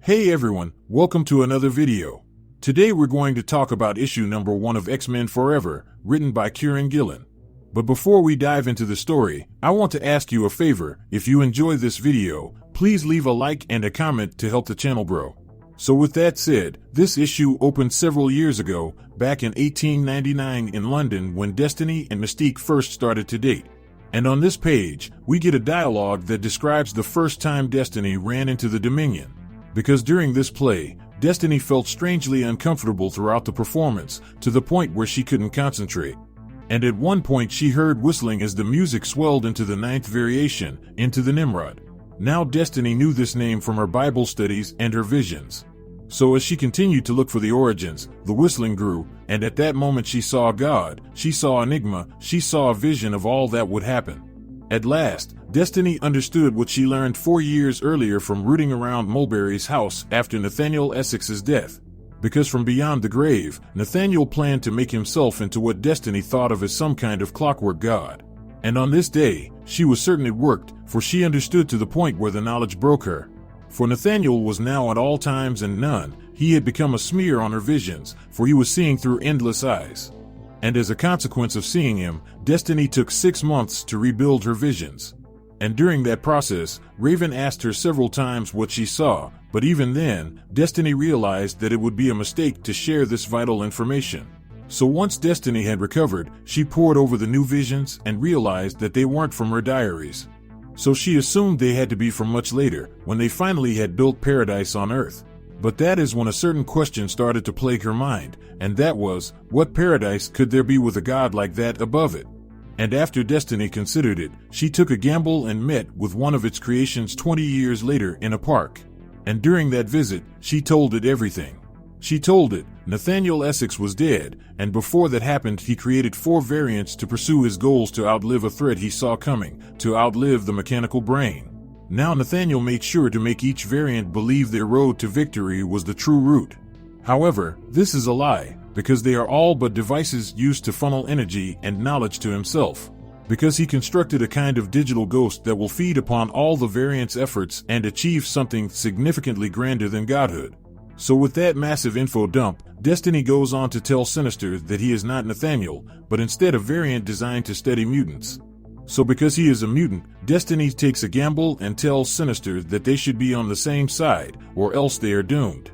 Hey everyone, welcome to another video. Today we're going to talk about issue number 1 of X-Men Forever, written by Kieron Gillen. But before we dive into the story, I want to ask you a favor. If you enjoyed this video, please leave a like and a comment to help the channel grow. So with that said, this issue opened several years ago, back in 1899 in London when Destiny and Mystique first started to date. And on this page, we get a dialogue that describes the first time Destiny ran into the Dominion. Because during this play, Destiny felt strangely uncomfortable throughout the performance, to the point where she couldn't concentrate. And at one point she heard whistling as the music swelled into the 9th variation, into the Nimrod. Now Destiny knew this name from her Bible studies and her visions. So as she continued to look for the origins, the whistling grew, and at that moment she saw God, she saw Enigma, she saw a vision of all that would happen. At last, Destiny understood what she learned 4 years earlier from rooting around Mulberry's house after Nathaniel Essex's death. Because from beyond the grave, Nathaniel planned to make himself into what Destiny thought of as some kind of clockwork god. And on this day, she was certain it worked, for she understood to the point where the knowledge broke her. For Nathaniel was now at all times and none, he had become a smear on her visions, for he was seeing through endless eyes. And as a consequence of seeing him, Destiny took 6 months to rebuild her visions. And during that process, Raven asked her several times what she saw, but even then, Destiny realized that it would be a mistake to share this vital information. So once Destiny had recovered, she pored over the new visions and realized that they weren't from her diaries. So she assumed they had to be from much later, when they finally had built paradise on Earth. But that is when a certain question started to plague her mind, and that was, what paradise could there be with a god like that above it? And after Destiny considered it, she took a gamble and met with one of its creations 20 years later in a park. And during that visit, she told it everything. She told it, Nathaniel Essex was dead, and before that happened he created 4 variants to pursue his goals to outlive a threat he saw coming, to outlive the mechanical brain. Now Nathaniel made sure to make each variant believe their road to victory was the true route. However, this is a lie, because they are all but devices used to funnel energy and knowledge to himself. Because he constructed a kind of digital ghost that will feed upon all the variants' efforts and achieve something significantly grander than godhood. So with that massive info dump, Destiny goes on to tell Sinister that he is not Nathaniel, but instead a variant designed to study mutants. So because he is a mutant, Destiny takes a gamble and tells Sinister that they should be on the same side, or else they are doomed.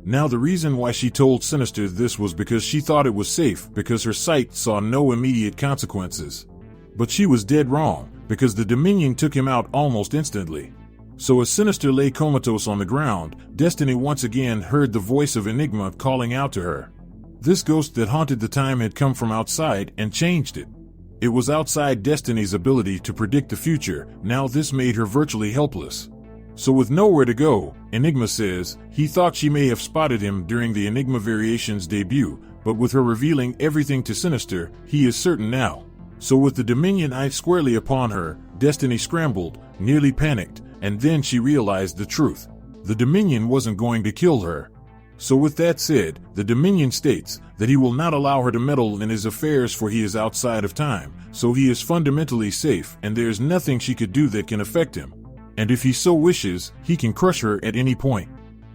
Now the reason why she told Sinister this was because she thought it was safe because her sight saw no immediate consequences. But she was dead wrong, because the Dominion took him out almost instantly. So as Sinister lay comatose on the ground, Destiny once again heard the voice of Enigma calling out to her. This ghost that haunted the time had come from outside and changed it. It was outside Destiny's ability to predict the future. Now this made her virtually helpless. So with nowhere to go, Enigma says, he thought she may have spotted him during the Enigma Variations debut, but with her revealing everything to Sinister, he is certain now. So with the Dominion eyed squarely upon her, Destiny scrambled, nearly panicked, and then she realized the truth. The Dominion wasn't going to kill her. So with that said, the Dominion states that he will not allow her to meddle in his affairs for he is outside of time, so he is fundamentally safe and there is nothing she could do that can affect him. And if he so wishes, he can crush her at any point.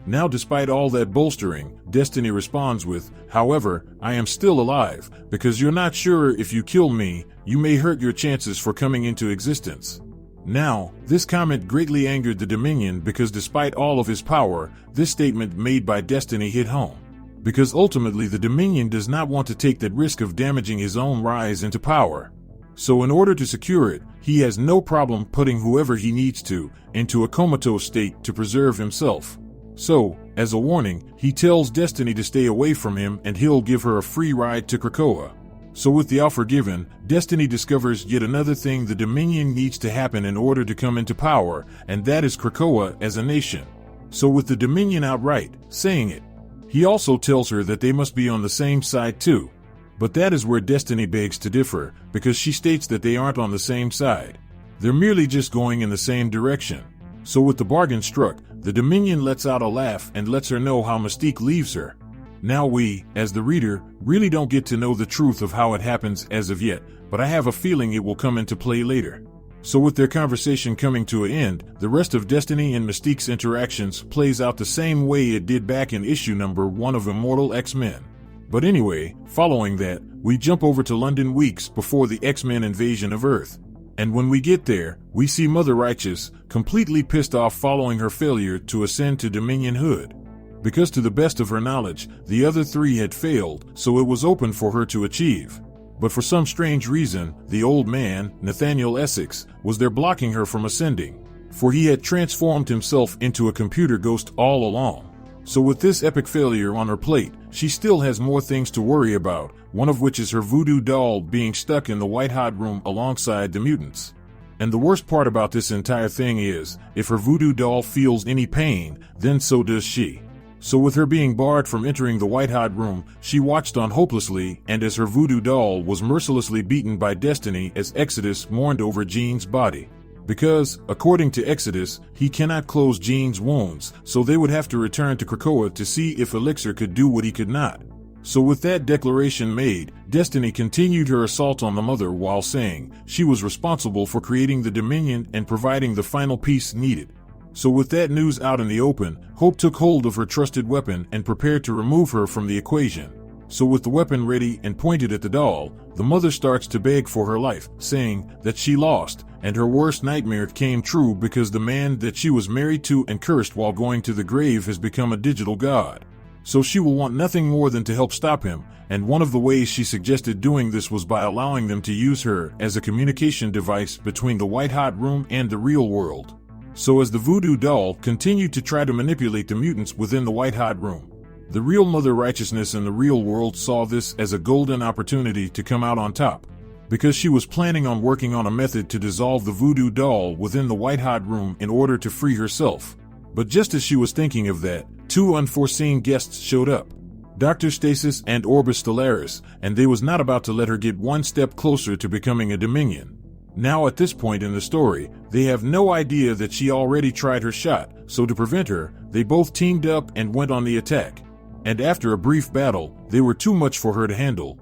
Now despite all that bolstering, Destiny responds with, however, I am still alive, because you're not sure if you kill me, you may hurt your chances for coming into existence. Now, this comment greatly angered the Dominion because despite all of his power, this statement made by Destiny hit home. Because ultimately the Dominion does not want to take that risk of damaging his own rise into power. So in order to secure it, he has no problem putting whoever he needs to into a comatose state to preserve himself. So, as a warning, he tells Destiny to stay away from him and he'll give her a free ride to Krakoa. So with the offer given, Destiny discovers yet another thing the Dominion needs to happen in order to come into power, and that is Krakoa as a nation. So with the Dominion outright saying it, he also tells her that they must be on the same side too. But that is where Destiny begs to differ, because she states that they aren't on the same side. They're merely just going in the same direction. So with the bargain struck, the Dominion lets out a laugh and lets her know how Mystique leaves her. Now we, as the reader, really don't get to know the truth of how it happens as of yet, but I have a feeling it will come into play later. So with their conversation coming to an end, the rest of Destiny and Mystique's interactions plays out the same way it did back in issue number 1 of Immortal X-Men. But anyway, following that, we jump over to London weeks before the X-Men invasion of Earth. And when we get there, we see Mother Righteous, completely pissed off following her failure to ascend to Dominion Hood. Because to the best of her knowledge, the other three had failed, so it was open for her to achieve. But for some strange reason, the old man, Nathaniel Essex, was there blocking her from ascending, for he had transformed himself into a computer ghost all along. So with this epic failure on her plate, she still has more things to worry about, one of which is her voodoo doll being stuck in the white-hot room alongside the mutants. And the worst part about this entire thing is, if her voodoo doll feels any pain, then so does she. So with her being barred from entering the white-hot room, she watched on hopelessly, and as her voodoo doll was mercilessly beaten by Destiny as Exodus mourned over Jean's body. Because, according to Exodus, he cannot close Jean's wounds, so they would have to return to Krakoa to see if Elixir could do what he could not. So with that declaration made, Destiny continued her assault on the Mother while saying she was responsible for creating the Dominion and providing the final piece needed. So with that news out in the open, Hope took hold of her trusted weapon and prepared to remove her from the equation. So with the weapon ready and pointed at the doll, the Mother starts to beg for her life, saying that she lost, and her worst nightmare came true because the man that she was married to and cursed while going to the grave has become a digital god. So she will want nothing more than to help stop him, and one of the ways she suggested doing this was by allowing them to use her as a communication device between the white-hot room and the real world. So as the voodoo doll continued to try to manipulate the mutants within the white-hot room, the real Mother Righteousness in the real world saw this as a golden opportunity to come out on top, because she was planning on working on a method to dissolve the voodoo doll within the white-hot room in order to free herself. But just as she was thinking of that, two unforeseen guests showed up, Dr. Stasis and Orbis Stellaris, and they was not about to let her get one step closer to becoming a Dominion. Now at this point in the story, they have no idea that she already tried her shot, so to prevent her, they both teamed up and went on the attack. And after a brief battle, they were too much for her to handle.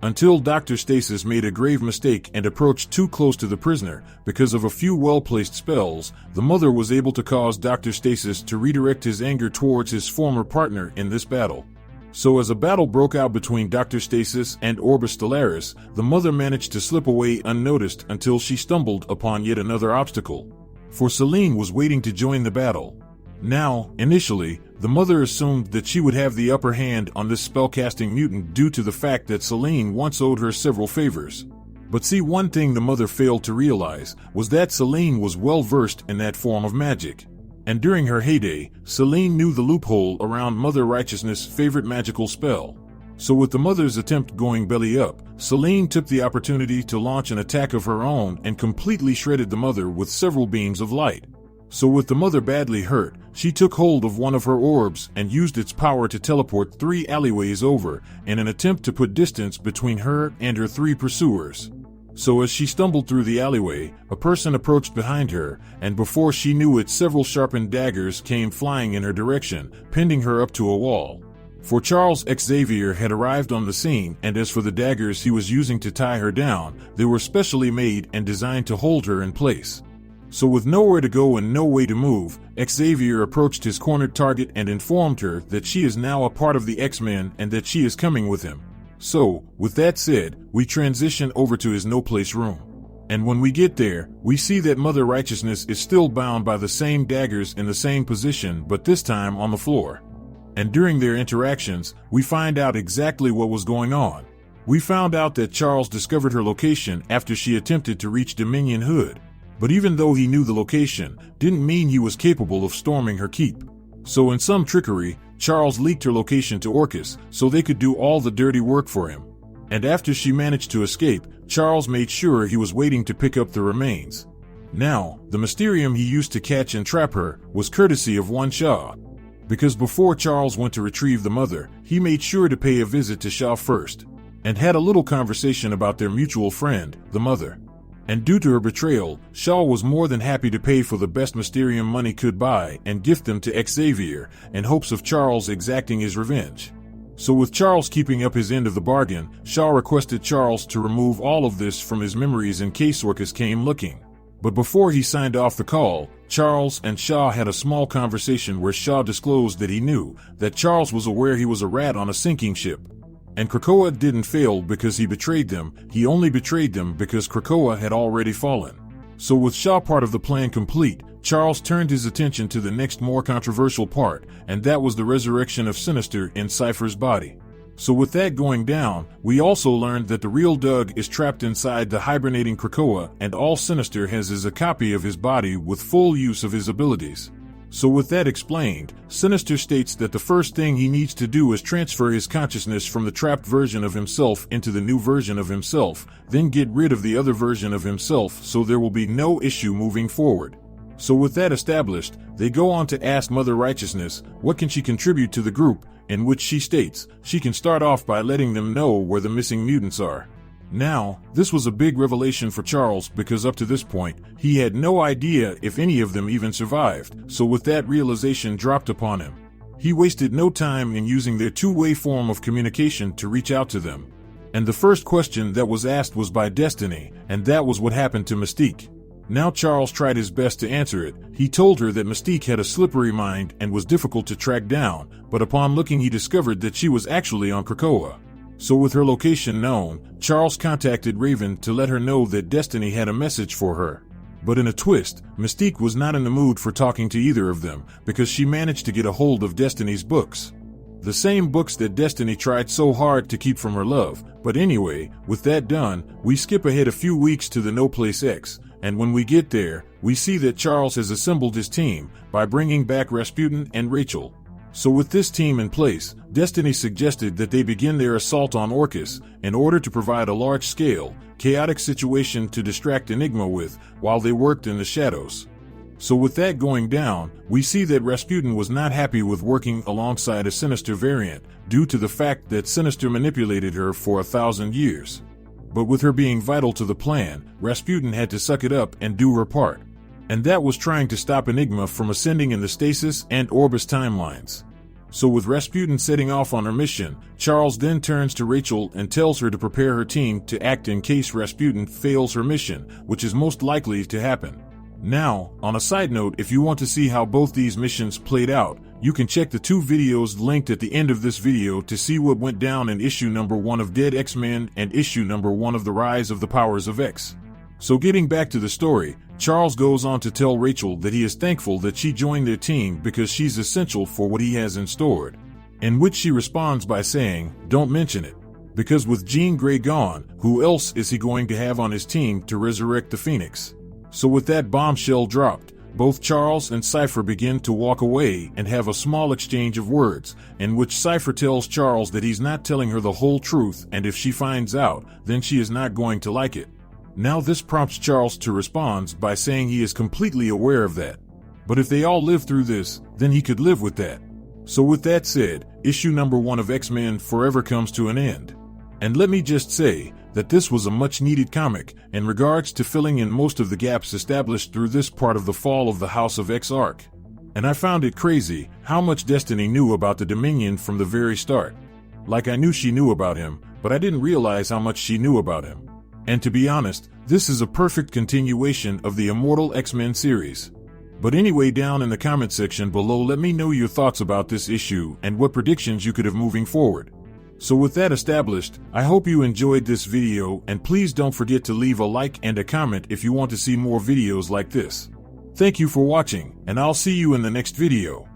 Until Dr. Stasis made a grave mistake and approached too close to the prisoner. Because of a few well-placed spells, the Mother was able to cause Dr. Stasis to redirect his anger towards his former partner in this battle. So as a battle broke out between Dr. Stasis and Orbis Stellaris, the Mother managed to slip away unnoticed until she stumbled upon yet another obstacle. For Selene was waiting to join the battle. Now, initially, the Mother assumed that she would have the upper hand on this spellcasting mutant due to the fact that Selene once owed her several favors. But see, one thing the Mother failed to realize was that Selene was well versed in that form of magic. And during her heyday, Selene knew the loophole around Mother Righteousness' favorite magical spell. So with the Mother's attempt going belly up, Selene took the opportunity to launch an attack of her own and completely shredded the Mother with several beams of light. So with the Mother badly hurt, she took hold of one of her orbs and used its power to teleport 3 alleyways over in an attempt to put distance between her and her 3 pursuers. So as she stumbled through the alleyway, a person approached behind her, and before she knew it, several sharpened daggers came flying in her direction, pinning her up to a wall. For Charles Xavier had arrived on the scene, and as for the daggers he was using to tie her down, they were specially made and designed to hold her in place. So with nowhere to go and no way to move, Xavier approached his cornered target and informed her that she is now a part of the X-Men and that she is coming with him. So, with that said, we transition over to his no-place room. And when we get there, we see that Mother Righteousness is still bound by the same daggers in the same position, but this time on the floor. And during their interactions, we find out exactly what was going on. We found out that Charles discovered her location after she attempted to reach Dominion Hood. But even though he knew the location, didn't mean he was capable of storming her keep. So in some trickery, Charles leaked her location to Orcus so they could do all the dirty work for him. And after she managed to escape, Charles made sure he was waiting to pick up the remains. Now, the Mysterium he used to catch and trap her was courtesy of one Shaw. Because before Charles went to retrieve the Mother, he made sure to pay a visit to Shaw first, and had a little conversation about their mutual friend, the Mother. And due to her betrayal, Shaw was more than happy to pay for the best Mysterium money could buy and gift them to Xavier in hopes of Charles exacting his revenge. So with Charles keeping up his end of the bargain, Shaw requested Charles to remove all of this from his memories in case Orcus came looking. But before he signed off the call, Charles and Shaw had a small conversation where Shaw disclosed that he knew that Charles was aware he was a rat on a sinking ship. And Krakoa didn't fail because he betrayed them, he only betrayed them because Krakoa had already fallen. So with Shaw part of the plan complete, Charles turned his attention to the next more controversial part, and that was the resurrection of Sinister in Cypher's body. So with that going down, we also learned that the real Doug is trapped inside the hibernating Krakoa, and all Sinister has is a copy of his body with full use of his abilities. So with that explained, Sinister states that the first thing he needs to do is transfer his consciousness from the trapped version of himself into the new version of himself, then get rid of the other version of himself so there will be no issue moving forward. So with that established, they go on to ask Mother Righteousness what can she contribute to the group, in which she states she can start off by letting them know where the missing mutants are. Now, this was a big revelation for Charles because up to this point, he had no idea if any of them even survived, so with that realization dropped upon him, he wasted no time in using their two-way form of communication to reach out to them. And the first question that was asked was by Destiny, and that was what happened to Mystique. Now Charles tried his best to answer it. He told her that Mystique had a slippery mind and was difficult to track down, but upon looking he discovered that she was actually on Krakoa. So with her location known, Charles contacted Raven to let her know that Destiny had a message for her. But in a twist, Mystique was not in the mood for talking to either of them because she managed to get a hold of Destiny's books. The same books that Destiny tried so hard to keep from her love. But anyway, with that done, we skip ahead a few weeks to the No Place X, and when we get there, we see that Charles has assembled his team by bringing back Rasputin and Rachel. So with this team in place, Destiny suggested that they begin their assault on Orcus in order to provide a large-scale, chaotic situation to distract Enigma with while they worked in the shadows. So with that going down, we see that Rasputin was not happy with working alongside a Sinister variant due to the fact that Sinister manipulated her for 1,000 years. But with her being vital to the plan, Rasputin had to suck it up and do her part. And that was trying to stop Enigma from ascending in the Stasis and Orbis timelines. So with Rasputin setting off on her mission, Charles then turns to Rachel and tells her to prepare her team to act in case Rasputin fails her mission, which is most likely to happen. Now, on a side note, if you want to see how both these missions played out, you can check the two videos linked at the end of this video to see what went down in issue number 1 of Dead X-Men and issue number 1 of The Rise of the Powers of X. So getting back to the story, Charles goes on to tell Rachel that he is thankful that she joined their team because she's essential for what he has in store. In which she responds by saying, "Don't mention it. Because with Jean Grey gone, who else is he going to have on his team to resurrect the Phoenix?" So with that bombshell dropped, both Charles and Cypher begin to walk away and have a small exchange of words, in which Cypher tells Charles that he's not telling her the whole truth and if she finds out, then she is not going to like it. Now this prompts Charles to respond by saying he is completely aware of that. But if they all live through this, then he could live with that. So with that said, issue number 1 of X-Men Forever comes to an end. And let me just say that this was a much needed comic in regards to filling in most of the gaps established through this part of the Fall of the House of X arc. And I found it crazy how much Destiny knew about the Dominion from the very start. Like I knew she knew about him, but I didn't realize how much she knew about him. And to be honest, this is a perfect continuation of the Immortal X-Men series. But anyway, down in the comment section below, let me know your thoughts about this issue and what predictions you could have moving forward. So with that established, I hope you enjoyed this video, and please don't forget to leave a like and a comment if you want to see more videos like this. Thank you for watching, and I'll see you in the next video.